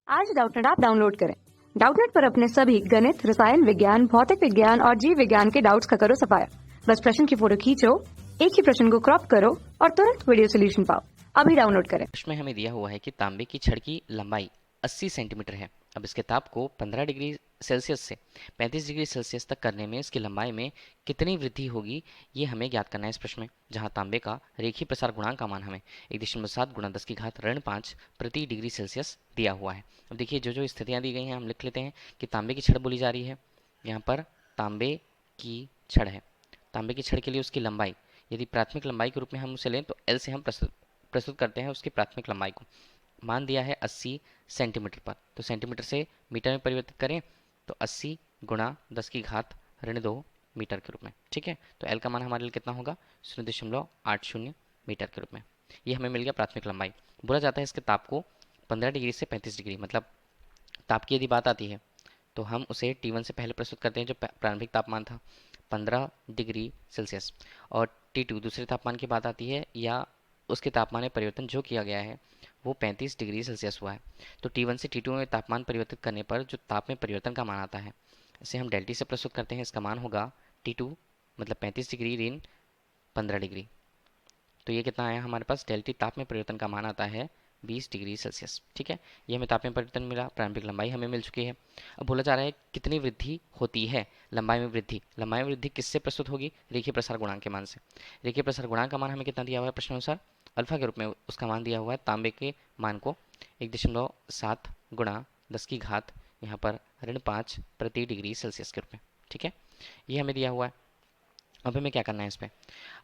आज Doubtnut app download करें। Doubtnut पर अपने सभी गणित, रसायन विज्ञान, भौतिक विज्ञान और जीव विज्ञान के डाउट्स का करो सफाया। बस प्रश्न की फोटो खींचो, एक ही प्रश्न को क्रॉप करो और तुरंत वीडियो सोल्यूशन पाओ। अभी डाउनलोड करें। इसमें हमें दिया हुआ है कि तांबे की छड़ की लंबाई 80 सेंटीमीटर है। अब इसके ताप को 15 डिग्री सेल्सियस से 35 डिग्री सेल्सियस तक करने में इसकी लंबाई में कितनी वृद्धि होगी, ये हमें ज्ञात करना है इस प्रश्न में। जहां तांबे का रेखीय प्रसार गुणांक का मान हमें 1.7 गुणा 10 की घात ऋण 5 प्रति डिग्री सेल्सियस दिया हुआ है। अब देखिए जो जो स्थितियां दी गई हैं हम लिख लेते हैं कि तांबे की छड़ बोली जा रही है। यहाँ पर तांबे की छड़ है। तांबे की छड़ के लिए उसकी लंबाई यदि प्राथमिक लंबाई के रूप में हम उसे लें तो एल से हम प्रस्तुत करते हैं उसकी प्राथमिक लंबाई को। मान दिया है 80 सेंटीमीटर पर, तो सेंटीमीटर से मीटर में परिवर्तित करें तो 80 गुणा 10 की घात ऋण 2 मीटर के रूप में। ठीक है, तो एल का मान हमारे लिए कितना होगा 0.80 मीटर के रूप में। ये हमें मिल गया प्राथमिक लंबाई। बोला जाता है इसके ताप को 15 डिग्री से 35 डिग्री, मतलब ताप की यदि बात आती है तो हम उसे T1 से पहले प्रस्तुत करते हैं जो प्रारंभिक तापमान था 15 डिग्री सेल्सियस, और T2 दूसरे तापमान की बात आती है या उसके तापमान में परिवर्तन जो किया गया है वो 35 डिग्री सेल्सियस हुआ है। तो T1 से T2 में तापमान परिवर्तित करने पर जो ताप में परिवर्तन का मान आता है इसे हम डेल्टी से प्रस्तुत करते हैं। इसका मान होगा T2 मतलब 35 डिग्री ऋण 15 डिग्री। तो ये कितना आया हमारे पास, डेल्टी ताप में परिवर्तन का मान आता है 20 डिग्री सेल्सियस। ठीक है, ये हमें ताप में परिवर्तन मिला, प्रारंभिक लंबाई हमें मिल चुकी है। अब बोला जा रहा है कितनी वृद्धि होती है लंबाई में वृद्धि। लंबाई में वृद्धि किससे प्रस्तुत होगी, रेखीय प्रसार गुणांक के मान से। रेखीय प्रसार गुणांक का मान हमें कितना दिया हुआ है प्रश्नानुसार, अल्फा के रूप में उसका मान दिया हुआ है तांबे के मान को 1.7 गुणा 10 की घात यहाँ पर ऋण 5 प्रति डिग्री सेल्सियस के रूप में। ठीक है, ये हमें दिया हुआ है। अब हमें क्या करना है इस पर,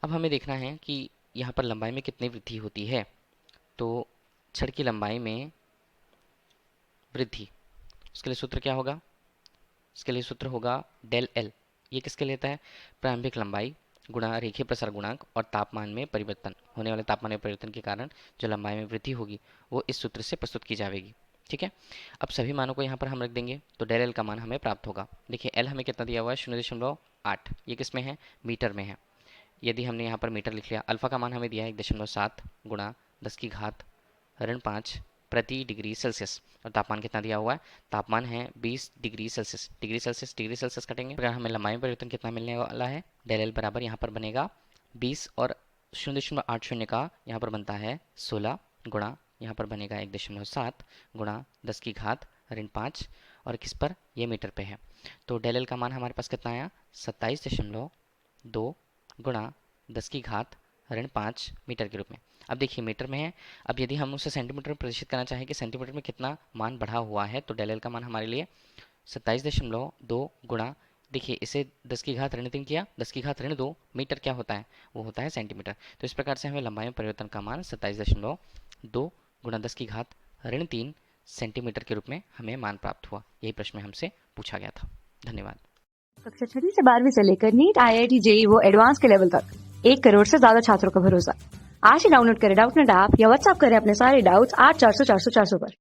अब हमें देखना है कि यहाँ पर लंबाई में कितनी वृद्धि होती है। तो छड़ की लंबाई में वृद्धि, उसके लिए सूत्र क्या होगा, इसके लिए सूत्र होगा डेल एल। ये किसके लेता है, प्रारंभिक लंबाई गुणा रेखीय प्रसार गुणांक और तापमान में परिवर्तन, होने वाले तापमान में परिवर्तन के कारण जो लंबाई में वृद्धि होगी वो इस सूत्र से प्रस्तुत की जाएगी। ठीक है, अब सभी मानों को यहाँ पर हम रख देंगे तो डेल एल का मान हमें प्राप्त होगा। देखिए एल हमें कितना दिया हुआ है 0.8, ये किस में है, मीटर में है। यदि हमने यहाँ पर मीटर लिख लिया, अल्फा का मान हमें दिया है 1.7 गुणा 10 की घात ऋण 5 प्रति डिग्री सेल्सियस, और तापमान कितना दिया हुआ है, तापमान है 20 डिग्री सेल्सियस। डिग्री सेल्सियस कटेंगे अगर हमें लंबाई में परिवर्तन कितना मिलने वाला है, डेल एल बराबर यहाँ पर बनेगा 20 और 0.80 का यहाँ पर बनता है 16 गुणा यहाँ पर बनेगा 1.7 गुणा 10 की घात ऋण 5, और किस पर, ये मीटर पे है। तो डेल एल का मान हमारे पास कितना आया 27.2 गुणा 10 की घात ऋण 5 मीटर के रूप में। अब देखिए मीटर में है, अब यदि हम उसे सेंटीमीटर में प्रदर्शित करना चाहें कि सेंटीमीटर में कितना मान बढ़ा हुआ है, तो डेल एल का मान हमारे लिए 27.2 गुणा, देखिए इसे 10 की घात ऋण 3 किया, 10 की घात ऋण 2 मीटर क्या होता है, वो होता है सेंटीमीटर। तो इस प्रकार से हमें लंबाई में परिवर्तन का मान 27.2 गुणा 10 की घात ऋण 3 सेंटीमीटर के रूप में हमें मान प्राप्त हुआ। यही प्रश्न में हमसे पूछा गया था। धन्यवाद। कक्षा 6 से 12वीं से लेकर नीट, IIT, JEE वो एडवांस के लेवल तक 1 करोड़ से ज्यादा छात्रों का भरोसा। आज ही डाउनलोड करें डाउटनेट ऐप या व्हाट्सएप करें अपने सारे डाउट्स 8400 400 400 पर।